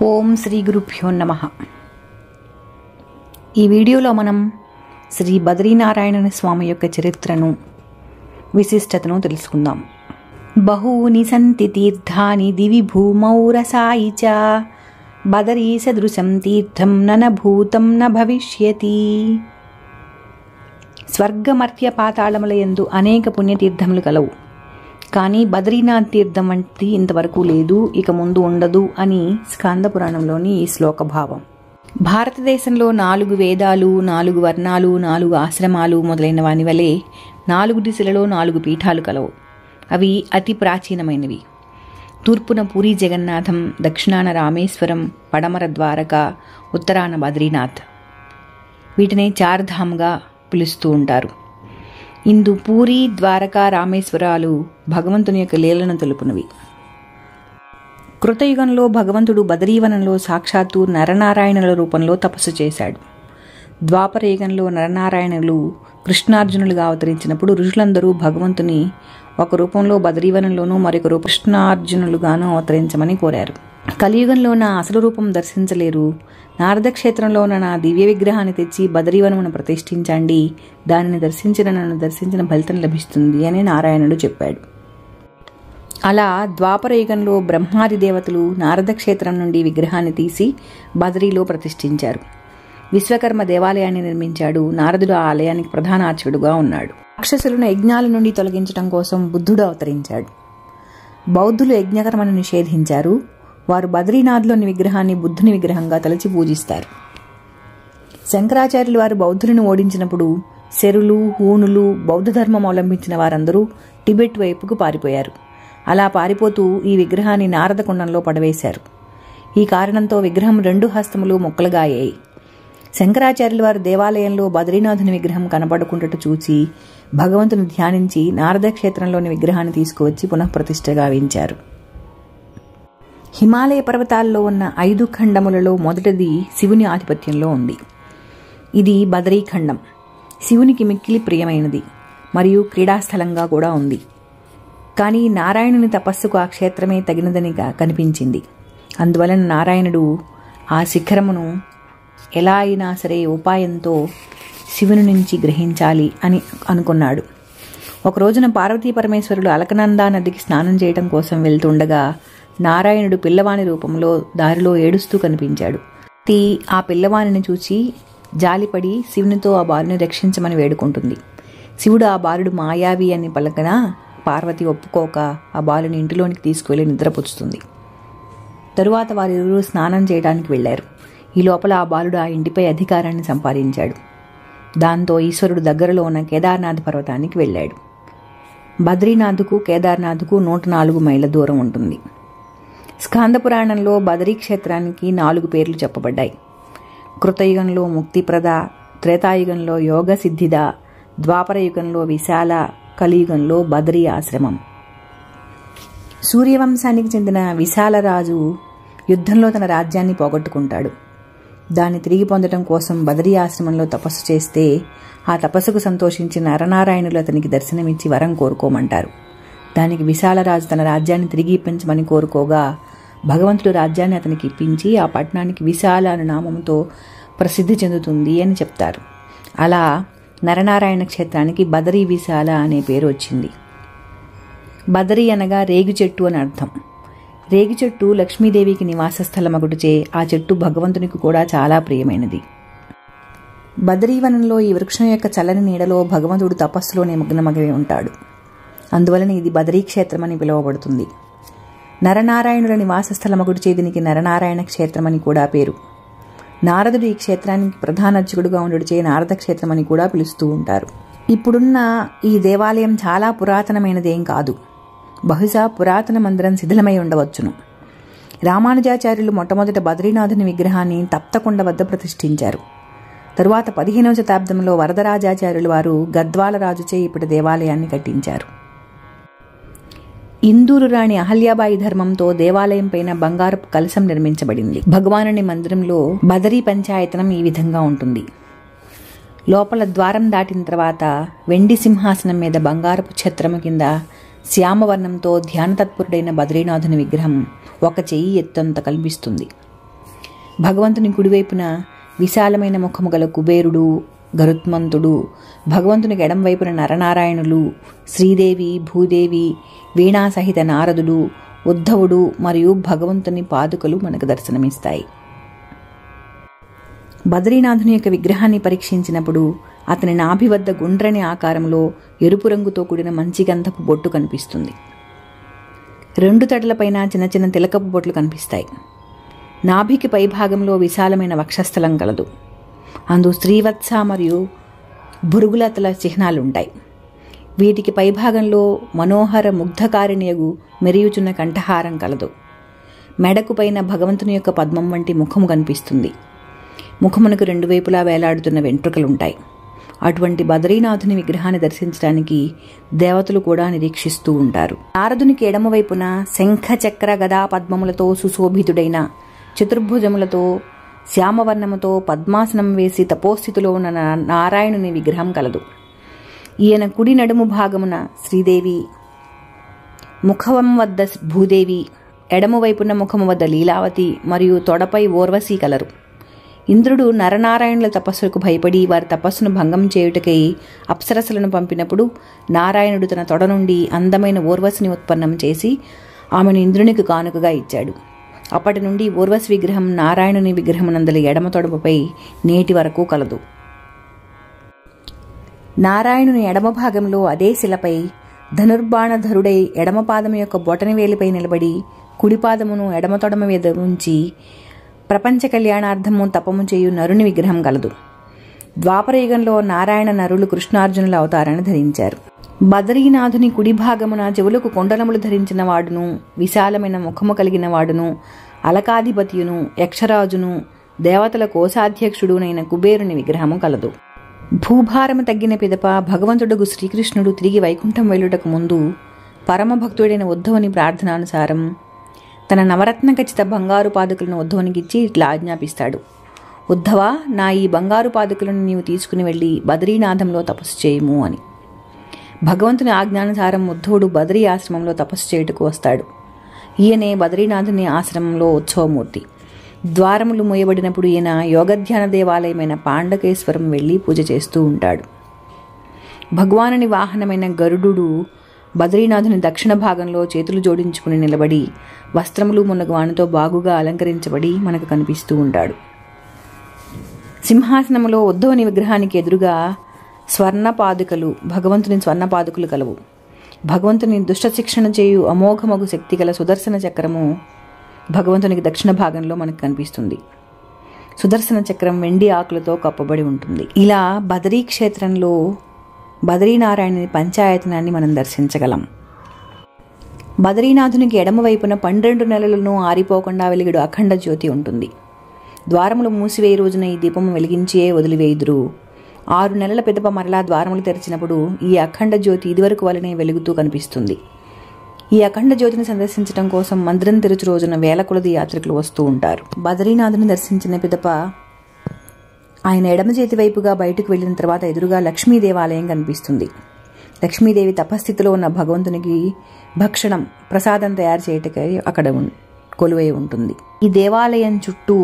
ఓం శ్రీ గురుభ్యో నమః. ఈ వీడియోలో మనం శ్రీ బద్రీనారాయణ స్వామి యొక్క చరిత్రను, విశిష్టతను తెలుసుకుందాం. బహూని సంతి తీర్థాని దివి భూమౌ రసాయి చ బదరీ సదృశం తీర్థం ననభూతం న భవిష్యతి. స్వర్గమర్త్య పాతాళములయందు అనేక పుణ్యతీర్థములు కలవు, కానీ బద్రీనాథ్ తీర్థం వంటి ఇంతవరకు లేదు, ఇక ముందు ఉండదు అని స్కాంద పురాణంలోని ఈ శ్లోక భావం. భారతదేశంలో 4 వేదాలు, 4 వర్ణాలు, 4 ఆశ్రమాలు మొదలైన వాని వలె 4 దిశలలో 4 పీఠాలు కలవు. అవి అతి ప్రాచీనమైనవి. తూర్పున పూరీ జగన్నాథం, దక్షిణాన రామేశ్వరం, పడమర ద్వారక, ఉత్తరాన బద్రీనాథ్. వీటిని చార్ధామ్గా పిలుస్తూ ఉంటారు. ఇందు పూరి, ద్వారకా, రామేశ్వరాలు భగవంతుని యొక్క లీలను తెలుపునవి. కృతయుగంలో భగవంతుడు బదరీవనంలో సాక్షాత్తు నరనారాయణుల రూపంలో తపస్సు చేశాడు. ద్వాపర యుగంలో నరనారాయణులు కృష్ణార్జునులుగా అవతరించినప్పుడు ఋషులందరూ భగవంతుని ఒక రూపంలో బదరీవనంలోనూ మరొక రూపం కృష్ణార్జునులుగానూ అవతరించమని కోరారు. కలియుగంలో నా అసలు రూపం దర్శించలేరు, నారద క్షేత్రంలో నా దివ్య విగ్రహాన్ని తెచ్చి బదరీవనమును ప్రతిష్ఠించండి, దానిని నన్ను దర్శించిన ఫలితం లభిస్తుంది అని నారాయణుడు చెప్పాడు. అలా ద్వాపర యుగంలో బ్రహ్మాది దేవతలు నారద క్షేత్రం నుండి విగ్రహాన్ని తీసి బదరీలో ప్రతిష్ఠించారు. విశ్వకర్మ దేవాలయాన్ని నిర్మించాడు. నారదుడు ఆ ఆలయానికి ప్రధాన అర్చకుడుగా ఉన్నాడు. రాక్షసులను యజ్ఞాల నుండి తొలగించడం కోసం బుద్ధుడు అవతరించాడు. బౌద్ధులు యజ్ఞకర్మను నిషేధించారు. వారు బద్రీనాథ్లోని విగ్రహాన్ని బుద్ధుని విగ్రహంగా తలచి పూజిస్తారు. శంకరాచార్యులు వారు బౌద్ధులను ఓడించినప్పుడు శరులు, హూనులు, బౌద్ధ ధర్మం అవలంబించిన వారందరూ టిబెట్ వైపుకు పారిపోయారు. అలా పారిపోతూ ఈ విగ్రహాన్ని నారద కుండంలో పడవేశారు. ఈ కారణంతో విగ్రహం 2 హస్తములు ముక్కలుగా అయ్యాయి. శంకరాచార్యులు వారు దేవాలయంలో బద్రీనాథుని విగ్రహం కనబడుకుంటూ చూసి భగవంతుని ధ్యానించి నారద క్షేత్రంలోని విగ్రహాన్ని తీసుకువచ్చి పునఃప్రతిష్ఠ గావించారు. హిమాలయ పర్వతాల్లో ఉన్న 5 ఖండములలో మొదటిది శివుని ఆధిపత్యంలో ఉంది. ఇది బదరీఖండం. శివునికి మిక్కిలి ప్రియమైనది మరియు క్రీడాస్థలంగా కూడా ఉంది. కానీ నారాయణుని తపస్సుకు ఆ క్షేత్రమే తగినదని కనిపించింది. అందువలన నారాయణుడు ఆ శిఖరమును ఎలా అయినా సరే ఉపాయంతో శివుని నుంచి గ్రహించాలి అని అనుకున్నాడు. ఒక రోజున పార్వతీ పరమేశ్వరుడు అలకనందా నదికి స్నానం చేయడం కోసం వెళ్తుండగా నారాయణుడు పిల్లవాని రూపంలో దారిలో ఏడుస్తూ కనిపించాడు. ఆ పిల్లవానిని చూసి జాలిపడి శివునితో ఆ బాలుని రక్షించమని వేడుకుంటుంది. శివుడు ఆ బాలుడు మాయావి అని పలకన పార్వతి ఒప్పుకోక ఆ బాలుని ఇంటిలోనికి తీసుకువెళ్లి నిద్రపుచ్చుతుంది. తరువాత వారిరువురు స్నానం చేయడానికి వెళ్లారు. ఈ లోపల ఆ బాలుడు ఆ ఇంటిపై అధికారాన్ని సంపాదించాడు. దాంతో ఈశ్వరుడు దగ్గరలో ఉన్న కేదార్నాథ్ పర్వతానికి వెళ్ళాడు. బద్రీనాథ్కు కేదార్నాథ్కు 104 మైళ్ళ దూరం ఉంటుంది. స్కాంద పురాణంలో బదరీ క్షేత్రానికి 4 పేర్లు చెప్పబడ్డాయి. కృతయుగంలో ముక్తిప్రద, త్రేతాయుగంలో యోగ సిద్ధిద, ద్వాపర యుగంలో విశాల, కలియుగంలో బదరీ ఆశ్రమం. సూర్యవంశానికి చెందిన విశాలరాజు యుద్ధంలో తన రాజ్యాన్ని పోగొట్టుకుంటాడు. దాన్ని తిరిగి పొందడం కోసం బదరీ ఆశ్రమంలో తపస్సు చేస్తే ఆ తపస్సుకు సంతోషించిన నరనారాయణులు అతనికి దర్శనమిచ్చి వరం కోరుకోమంటారు. దానికి విశాలరాజు తన రాజ్యాన్ని తిరిగి ఇప్పించమని కోరుకోగా భగవంతుడు రాజ్యాన్ని అతనికి ఇప్పించి ఆ పట్టణానికి విశాల అనే నామంతో ప్రసిద్ధి చెందుతుంది అని చెప్తారు. అలా నరనారాయణ క్షేత్రానికి బదరీ విశాల అనే పేరు వచ్చింది. బదరీ అనగా రేగు చెట్టు అని అర్థం. రేగు చెట్టు లక్ష్మీదేవికి నివాస స్థలమగుటచే ఆ చెట్టు భగవంతునికి కూడా చాలా ప్రియమైనది. బదరీవనంలో ఈ వృక్షం యొక్క చల్లని నీడలో భగవంతుడు తపస్సులో నిమగ్నమై ఉంటాడు. అందువలన ఇది బదరీ క్షేత్రం అని పిలువబడుతుంది. నరనారాయణుల నివాస స్థలమగుడిచే దీనికి నరనారాయణ క్షేత్రం అని కూడా పేరు. నారదుడు ఈ క్షేత్రానికి ప్రధాన అర్చకుడుగా ఉండుచే నారద క్షేత్రం అని కూడా పిలుస్తూ ఉంటారు. ఇప్పుడున్న ఈ దేవాలయం చాలా పురాతనమైనదేం కాదు. బహుశా పురాతన మందిరం శిథిలమై ఉండవచ్చును. రామానుజాచార్యులు మొట్టమొదట బద్రీనాథుని విగ్రహాన్ని తప్తకొండ వద్ద ప్రతిష్ఠించారు. తరువాత 15వ శతాబ్దంలో వరదరాజాచార్యులు వారు గద్వాల రాజుచే ఇప్పటి దేవాలయాన్ని కట్టించారు. ఇందూరు రాణి అహల్యాబాయి ధర్మంతో దేవాలయం పైన బంగారపు కలశం నిర్మించబడింది. భగవానుని మందిరంలో బదరీ పంచాయతనం ఈ విధంగా ఉంటుంది. లోపల ద్వారం దాటిన తర్వాత వెండి సింహాసనం మీద బంగారపు ఛత్రము కింద శ్యామవర్ణంతో ధ్యానతత్పరుడైన బద్రీనాథుని విగ్రహం ఒక చెయ్యి ఎత్తంత కనిపిస్తుంది. భగవంతుని కుడివైపున విశాలమైన ముఖము గల కుబేరుడు, గరుత్మంతుడు, భగవంతునికి ఎడంవైపున నరనారాయణులు, శ్రీదేవి, భూదేవి, వీణా సహిత నారదుడు, ఉద్ధవుడు మరియు భగవంతుని పాదుకలు మనకు దర్శనమిస్తాయి. బద్రీనాథుని యొక్క విగ్రహాన్ని పరీక్షించినప్పుడు అతని నాభి వద్ద గుండ్రని ఆకారంలో ఎరుపు రంగుతో కూడిన మంచి గంధపు బొట్టు కనిపిస్తుంది. 2 తటలపైన చిన్న చిన్న తిలకపు బొట్లు కనిపిస్తాయి. నాభికి పైభాగంలో విశాలమైన వక్షస్థలం కలదు. అందు శ్రీవత్స మరియు భృగులతల చిహ్నాలుంటాయి. వీటికి పైభాగంలో మనోహర ముగ్ధకారిణియగు మెరియుచున్న కంఠహారం కలదు. మెడకు పైన భగవంతుని యొక్క పద్మం వంటి ముఖము కనిపిస్తుంది. ముఖమునకు 2 వైపులా వేలాడుతున్న వెంట్రుకలుంటాయి. అటువంటి బద్రీనాథుని విగ్రహాన్ని దర్శించడానికి దేవతలు కూడా నిరీక్షిస్తూ ఉంటారు. నారదునికి ఎడమవైపున శంఖ చక్ర గదా పద్మములతో సుశోభితుడైన చతుర్భుజములతో శ్యామవర్ణముతో పద్మాసనం వేసి తపోస్థితిలో ఉన్న నారాయణుని విగ్రహం కలదు. ఈయన కుడి నడుము భాగమున శ్రీదేవి, ముఖం వద్ద భూదేవి, ఎడమవైపున ముఖము వద్ద లీలావతి మరియు తొడపై ఊర్వశి కలరు. ఇంద్రుడు నరనారాయణుల తపస్సుకు భయపడి వారి తపస్సును భంగం చేయుటకై అప్సరసలను పంపినప్పుడు నారాయణుడు తన తొడ నుండి అందమైన ఊర్వశిని ఉత్పన్నం చేసి ఆమెను ఇంద్రునికి కానుకగా ఇచ్చాడు. అప్పటి నుండి ఊర్వశి విగ్రహం నారాయణుని విగ్రహమునందలి ఎడమ తొడపై నేటి వరకు కలదు. నారాయణుని ఎడమ భాగంలో అదే శిలపై ధనుర్బాణధరుడై ఎడమ పాదము యొక్క బొటని వేలిపై నిలబడి కుడిపాదమును ఎడమ తొడమ మీద ఉంచి ప్రపంచ కళ్యాణార్థము తపము చేయు నరుని విగ్రహం కలదు. ద్వాపరయుగంలో నారాయణ నరులు కృష్ణార్జునుల అవతారాన్ని ధరించారు. బద్రీనాథుని కుడి భాగమున చెవులకు కొండలములు ధరించిన వాడును, విశాలమైన ముఖము కలిగిన వాడును, అలకాధిపతియును, యక్షరాజును, దేవతల కోశాధ్యక్షుడునైన కుబేరుని విగ్రహము కలదు. భూభారము తగ్గిన పిదప భగవంతుడుగు శ్రీకృష్ణుడు తిరిగి వైకుంఠం వెళ్ళుటకు ముందు పరమభక్తుడైన ఉద్ధవుని ప్రార్థనానుసారం తన నవరత్న ఖచ్చిత బంగారు పాదుకలను ఉద్ధవునికిచ్చి ఇట్లా ఆజ్ఞాపిస్తాడు: ఉద్ధవా, నా ఈ బంగారు పాదుకలను నీవు తీసుకుని వెళ్ళి బద్రీనాథంలో తపస్సు చేయుము అని. భగవంతుని ఆజ్ఞానుసారం ఉద్ధవుడు బద్రీ ఆశ్రమంలో తపస్సు చేయుటకు వస్తాడు. ఈయనే బద్రీనాథుని ఆశ్రమంలో ఉత్సవమూర్తి. ద్వారములు మూయబడినప్పుడు ఈయన యోగధ్యాన దేవాలయమైన పాండకేశ్వరం వెళ్ళి పూజ చేస్తూ ఉంటాడు. భగవానుని వాహనమైన గరుడు బద్రీనాథుని దక్షిణ భాగంలో చేతులు జోడించుకుని నిలబడి వస్త్రములు మున్నగు వానితో బాగుగా అలంకరించబడి మనకు కనిపిస్తూ ఉంటాడు. సింహాసనములో ఉద్ధవుని విగ్రహానికి ఎదురుగా స్వర్ణపాదుకలు, భగవంతుని స్వర్ణపాదుకలు కలవు. భగవంతుని దుష్ట శిక్షణ చేయు అమోఘమగు శక్తి గల సుదర్శన చక్రము భగవంతునికి దక్షిణ భాగంలో మనకు కనిపిస్తుంది. సుదర్శన చక్రం వెండి ఆకులతో కప్పబడి ఉంటుంది. ఇలా బదరీ క్షేత్రంలో బద్రీనారాయణుని పంచాయతనాన్ని మనం దర్శించగలం. బద్రీనాథునికి ఎడమవైపున 12 నెలలను ఆరిపోకుండా వెలిగడు అఖండ జ్యోతి ఉంటుంది. ద్వారములు మూసివేయి రోజున ఈ దీపము వెలిగించే వదిలివేయుదురు. 6 నెలల పిదప మరలా ద్వారములు తెరిచినప్పుడు ఈ అఖండ జ్యోతి ఇదివరకు వలనే వెలుగుతూ కనిపిస్తుంది. ఈ అఖండ జ్యోతిని సందర్శించడం కోసం మందిరం తెరుచు రోజున వేల కొలది యాత్రికులు వస్తూ ఉంటారు. బద్రీనాథుని దర్శించిన పిదప ఆయన ఎడమ చేతి వైపుగా బయటకు వెళ్ళిన తర్వాత ఎదురుగా లక్ష్మీ దేవాలయం కనిపిస్తుంది. లక్ష్మీదేవి తపస్థితిలో ఉన్న భగవంతునికి భక్షణం, ప్రసాదం తయారు చేయటకై అక్కడ కొలువై ఉంటుంది. ఈ దేవాలయం చుట్టూ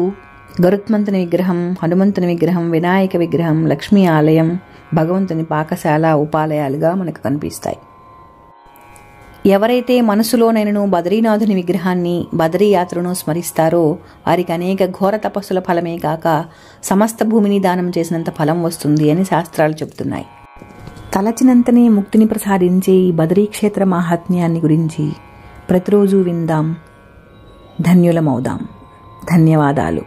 గరుత్మంతుని విగ్రహం, హనుమంతుని విగ్రహం, వినాయక విగ్రహం, లక్ష్మీ ఆలయం, భగవంతుని పాకశాల, ఉపాలయాలుగా మనకు కనిపిస్తాయి. ఎవరైతే మనసులోనైనను బద్రీనాథుని విగ్రహాన్ని, బదరీ యాత్రను స్మరిస్తారో వారికి అనేక ఘోర తపస్సుల ఫలమే కాక సమస్త భూమిని దానం చేసినంత ఫలం వస్తుంది అని శాస్త్రాలు చెబుతున్నాయి. తలచినంతనే ముక్తిని ప్రసాదించే ఈ బదరీ క్షేత్ర మాహాత్మ్యాన్ని గురించి ప్రతిరోజు విందాం, ధన్యులమవుదాం. ధన్యవాదాలు.